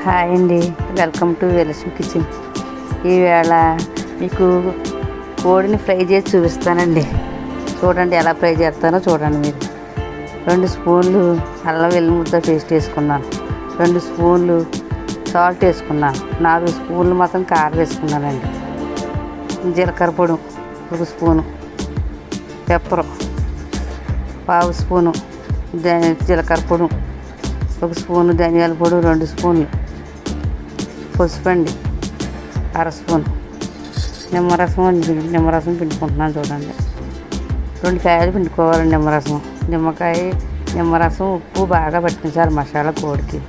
Hi అండి, welcome to వెలక్ష్మి kitchen. ఈవేళ మీకు కోడిని ఫ్రై చేసి చూపిస్తానండి. చూడండి ఎలా ఫ్రై చేస్తానో చూడండి. మీరు 2 స్పూన్లు అల్లం వెల్లుల్లి ముద్ద పేస్ట్ వేసుకున్నాను, 2 స్పూన్లు సాల్ట్ వేసుకున్నాను, 4 స్పూన్లు మాత్రం కారం వేసుకున్నానండి. జీలకర్ర పొడి 1 స్పూను, పెప్పరు 1/2 స్పూను, జీలకర్ర పొడి 1 స్పూను, ధనియాల పొడి 2 స్పూన్లు, పసుపండి 1/2 స్పూన్, నిమ్మరసం పిండుకుంటున్నాను. చూడండి 2 కాయలు పిండుకోవాలండి. నిమ్మరసం ఉప్పు బాగా పట్టించాలి మసాలా కోడికి.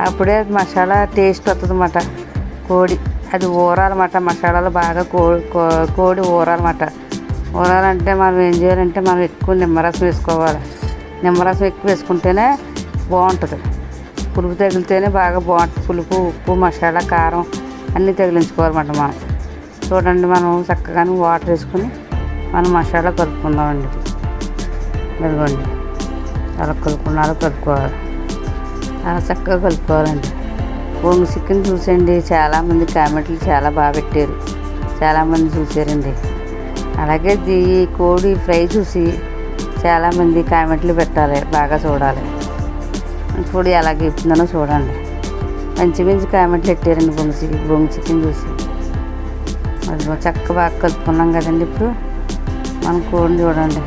అప్పుడే మసాలా టేస్ట్ వస్తుందన్నమాట. కోడి అది ఊరాలన్నమాట. మసాలాలు బాగా కోడి ఊరాలన్నమాట. ఊరాలంటే మనం ఏం చేయాలంటే మనం ఎక్కువ నిమ్మరసం వేసుకోవాలి. నిమ్మరసం ఎక్కువ వేసుకుంటేనే బాగుంటుంది. పులుపు తగిలితేనే బాగా బాగుంటుంది. పులుపు, ఉప్పు, మసాలా, కారం అన్నీ తగిలించుకోవాలన్నమాట మనం. చూడండి, మనం చక్కగా వాటర్ వేసుకుని మనం మసాలా కలుపుకుందామండి. ఇదిగోండి అలా కలుపుకోవాలి. అలా చక్కగా కలుపుకోవాలండి. బొంగు చికెన్ చూసండి, చాలామంది కామెంట్లు చాలా బాగా పెట్టారు, చాలామంది చూసారండి. అలాగే ఈ కోడి ఫ్రై చూసి చాలామంది కామెంట్లు పెట్టాలి, బాగా చూడాలి. చూడు ఎలాగ ఇస్తుందనో చూడండి. మంచి కామెంట్లు పెట్టారండి బొంగు చికెన్ చూసి. అది చక్కగా బాగా కలుపుకున్నాం కదండి. ఇప్పుడు మనం కోడిని చూడండి,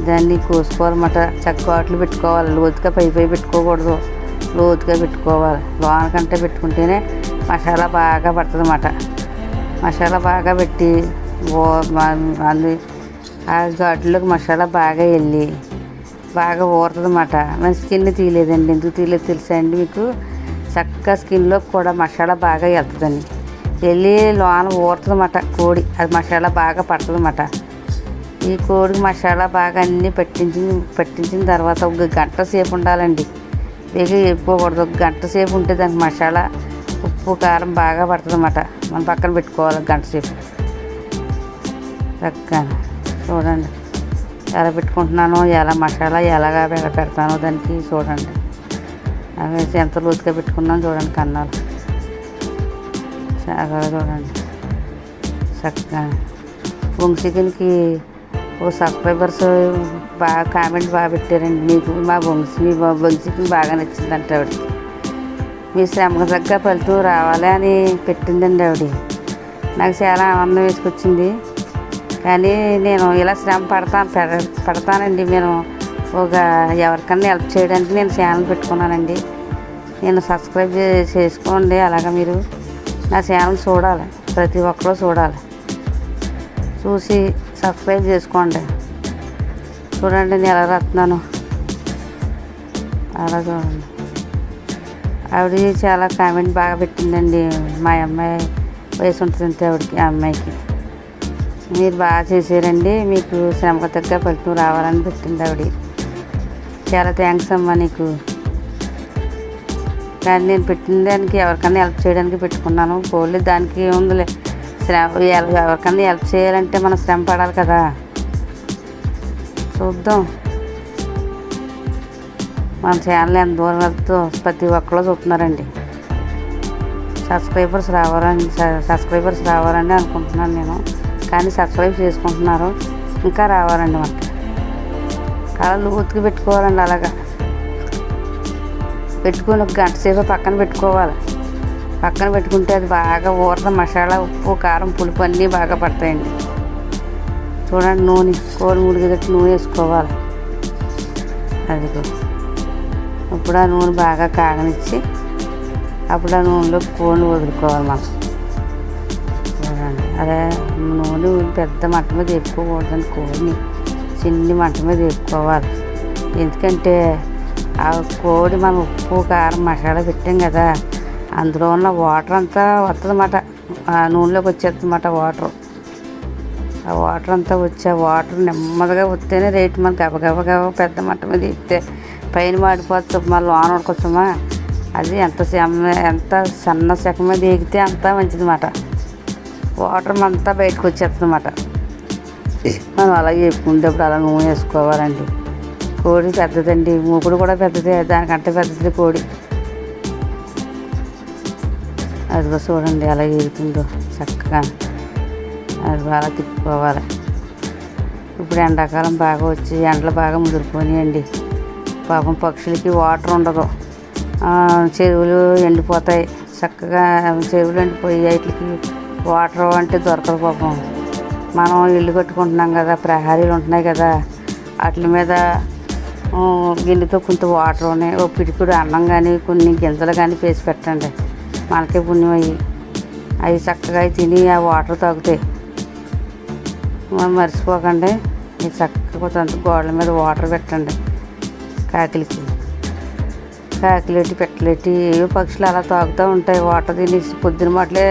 దాన్ని కోసుకోవాలన్నమాట. చక్కగా వాటిలో పెట్టుకోవాలి. లోతుగా పై పెట్టుకోకూడదు, లోతుగా పెట్టుకోవాలి. లోనకంటే పెట్టుకుంటేనే మసాలా బాగా పడుతుంది అన్నమాట. మసాలా బాగా పెట్టి ఆ ఘాట్లోకి మసాలా బాగా వెళ్ళి బాగా ఊరుతుంది అన్నమాట. మన స్కిన్ తీయలేదండి. ఎందుకు తీయలేదు తెలుసా అండి మీకు? చక్కగా స్కిన్లో కూడా మసాలా బాగా వెళ్తుందండి. వెళ్ళి లోన ఊరుతుంది అన్నమాట కోడి. అది మసాలా బాగా పడుతుంది అన్నమాట. ఈ కోడికి మసాలా బాగా అన్నీ పట్టించిన తర్వాత 1 గంట సేపు ఉండాలండి. వేగ వేపుకోకూడదు. 1 గంట సేపు ఉంటే దానికి మసాలా, ఉప్పు, కారం బాగా పడుతుంది అన్నమాట. మనం పక్కన పెట్టుకోవాలి 1 గంట సేపు చక్కగా. చూడండి ఎలా పెట్టుకుంటున్నానో, ఎలా మసాలా ఎలాగా పెడతానో దానికి చూడండి. అవి ఎంత లోతుగా పెట్టుకున్నాను చూడండి. కన్నాలు చాలా చూడండి చక్కగా. బొంగు చికెన్కి సబ్స్క్రైబర్స్ బాగా కామెంట్ బాగా పెట్టారండి. మీకు మీ బొంగు చికెన్ బాగా నచ్చిందంటే ఆవిడకి. మీ శ్రమకు తగ్గ ఫలితం రావాలి అని పెట్టిందండి ఆవిడ. నాకు చాలా ఆనందం వేసుకొచ్చింది. కానీ నేను ఇలా శ్రమ పడతానండి. నేను ఎవరికన్నా హెల్ప్ చేయడానికి నేను ఛానల్ పెట్టుకున్నానండి. నేను సబ్స్క్రైబ్ చేసుకోండి. అలాగా మీరు నా ఛానల్ చూడాలి, ప్రతి ఒక్కరూ చూడాలి. చూసి సబ్స్క్రైబ్ చేసుకోండి. చూడండి నేను ఎలా రాస్తున్నాను, అలా చూడండి. ఆవిడ చాలా కామెంట్ బాగా పెట్టిందండి. మా అమ్మాయి వయసు ఉంటుందంటే ఆవిడకి, ఆ అమ్మాయికి. మీరు బాగా చేశారండి, మీకు శ్రమకు తగ్గ ఫలితం రావాలని పెట్టింది ఆవిడ. చాలా థ్యాంక్స్ అమ్మా నీకు. కానీ నేను పెట్టిన దానికి ఎవరికన్నా హెల్ప్ చేయడానికి పెట్టుకున్నాను. పోలే దానికి ఉందిలే. ఎవరికన్నా హెల్ప్ చేయాలంటే మనం శ్రమ పడాలి కదా. చూద్దాం మన ఛానల్ ఎంత దూరం వెళ్తుందో ప్రతి ఒక్కరు చూస్తున్నారండి. సబ్స్క్రైబర్స్ రావాలని అనుకుంటున్నాను నేను. కానీ సబ్స్క్రైబ్ చేసుకుంటున్నారు, ఇంకా రావాలండి మనకి. అలా లోతుగా పెట్టుకోవాలండి. అలాగా పెట్టుకొని 1 గంట సేపు పక్కన పెట్టుకోవాలి. పక్కన పెట్టుకుంటే అది బాగా ఊరద మసాలా, ఉప్పు, కారం, పులుపు అన్నీ బాగా పడతాయండి. చూడండి, నూనె కోడి ముడిగేటట్టు నూనె వేసుకోవాలి. అదిగో ఇప్పుడు ఆ నూనె బాగా కాగనిచ్చి అప్పుడు ఆ నూనెలో కోడిని వదులుకోవాలి మనం. చూడండి, అదే నూనె పెద్ద మంట మీద వేపుకోకూడదండి. కోడిని చిన్ని మంట మీద వేపుకోవాలి. ఎందుకంటే ఆ కోడి మనం ఉప్పు, కారం, మసాలా పెట్టాం కదా, అందులో ఉన్న వాటర్ అంతా వస్తుందన్నమాట. ఆ నూనెలోకి వచ్చేస్తుందన్నమాట వాటర్. ఆ వాటర్ అంతా వచ్చి వాటర్ నెమ్మదిగా వస్తేనే రేటు మనం గబగబ పెద్ద మంట మీద ఇస్తే పైన మాడిపోతుంది, మళ్ళీ లోన ఉడకొచ్చామా. అది ఎంత సన్న సెక మీద ఎగితే అంత మంచిదన్నమాట. వాటర్ అంతా బయటకు వచ్చేస్తుంది అన్నమాట. మనం అలా వేపుకునేటప్పుడు అలా నూనె వేసుకోవాలండి. కోడి పెద్దదండి, మూకుడు కూడా పెద్దదే, దానికంటే పెద్దది కోడి. అదిగో చూడండి ఎలా ఎగుతుందో చక్కగా. అది అలా తిప్పుకోవాలి. ఇప్పుడు ఎండాకాలం బాగా వచ్చి ఎండలు బాగా ముదిరిపోయినాయండి. పాపం పక్షులకి వాటర్ ఉండదు, చెరువులు ఎండిపోతాయి. చక్కగా చెరువులు ఎండిపోయి వాటికి వాటర్ అంటే దొరకదు పాపం. మనం ఇల్లు కట్టుకుంటున్నాం కదా, ప్రహారీలు ఉంటున్నాయి కదా, వాటి మీద గిన్నెతో కొంత వాటర్ ఉన్నాయి, ఓ పిడికుడు అన్నం కానీ కొన్ని గింజలు కానీ వేసి పెట్టండి, మనకే పుణ్యం. అవి చక్కగా తిని ఆ వాటర్ తాగుతాయి. మర్చిపోకండి, ఇది చక్కగా కొంత గోడల మీద వాటర్ పెట్టండి. కాకిలేటి పెట్టలేటి ఏవో పక్షులు అలా తాగుతూ ఉంటాయి. వాటర్ తినేసి పొద్దున మాటలే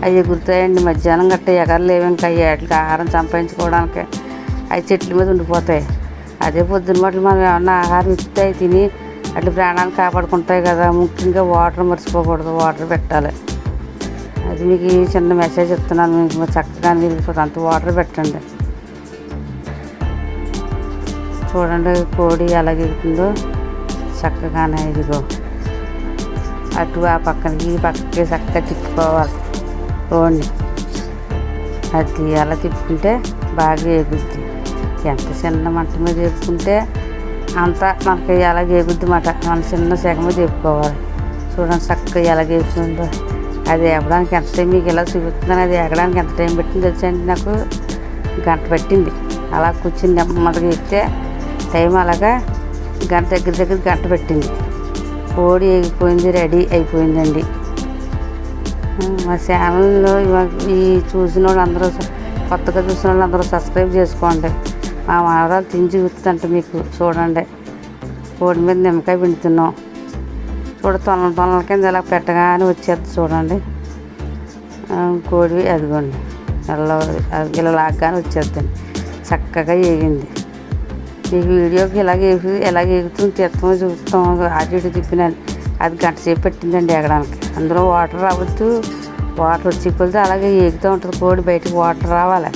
అవి ఎగురుతాయండి. మధ్యాహ్నం గట్ట ఎగరలేవు, ఇంకా వాటికి ఆహారం సంపాదించుకోవడానికి అవి చెట్ల మీద ఉండిపోతాయి. అదే పొద్దున మాటలు మనం ఏమన్నా ఆహారం ఇస్తే అవి తిని అట్లా ప్రాణాలు కాపాడుకుంటాయి కదా. ముఖ్యంగా వాటర్ మర్చిపోకూడదు, వాటర్ పెట్టాలి. అది మీకు చిన్న మెసేజ్ ఇస్తున్నాను. మీకు చక్కగా మీరు అంత వాటర్ పెట్టండి. చూడండి కోడి ఎలా ఎగుతుందో చక్కగానే. ఇదిగో అటు ఆ పక్కనకి ఈ పక్కకి చక్కగా తిప్పుకోవాలి కోడిని. అది అలా తిప్పుకుంటే బాగా ఎగుద్ది. ఎంత చిన్న మంట మీద ఎగుకుంటే అంత మనకి ఎలా ఎగుద్ది మాట. మన చిన్న సెగ మీద ఎప్పుకోవాలి. చూడండి చక్కగా ఎలా ఎగుతుందో. అది ఎగడానికి ఎంత టైం మీకు ఇలా చూపిస్తున్నాను. అది ఎగడానికి ఎంత టైం పెట్టింది తెలుసండి, నాకు గంట పట్టింది. అలా కూర్చుని నెమ్మదిగా ఎక్కితే టైం అలాగా దగ్గర గంట పెట్టింది. కోడి ఎగిపోయింది, రెడీ అయిపోయిందండి. మా ఛానల్లో ఈ చూసిన వాళ్ళు అందరూ, కొత్తగా చూసిన వాళ్ళు అందరూ సబ్స్క్రైబ్ చేసుకోండి. మా మనవరాలు తిని చూపుతుందంట మీకు. చూడండి కోడి మీద నిమ్మకాయ పిండుతున్నాం. తొనల కింద ఇలా పెట్టగానే వచ్చేది చూడండి కోడి. అదిగోండి ఇలా లాగ్గానే వచ్చేద్దండి. చక్కగా ఎగింది. మీకు వీడియోకి ఎలాగ ఎగుతుంది తీర్థమో చూస్తాం. అటు ఇటు తిప్పినాను. అది గంట సేపు పెట్టిందండి ఎగడానికి. అందులో వాటర్ రావద్దు, వాటర్ వచ్చి కొలితే అలాగే ఎగుతూ ఉంటుంది కోడి. బయటకు వాటర్ రావాలి,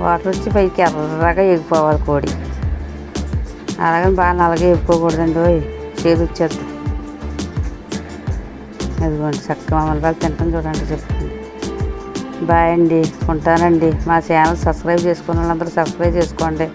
వాటర్ వచ్చి పైకి ఎర్రగా ఎగిపోవాలి కోడి. అలాగని బాగా నల్లగా ఎగిపోకూడదండి. చేదు వచ్చేద్దాం. అదిగోండి చక్కగా మమ్మల్ని వాళ్ళు తింటాం చూడండి. చెప్తుంది. బాయ్ అండి, ఉంటానండి. మా ఛానల్ సబ్స్క్రైబ్ చేసుకున్న వాళ్ళందరూ సబ్స్క్రైబ్ చేసుకోండి.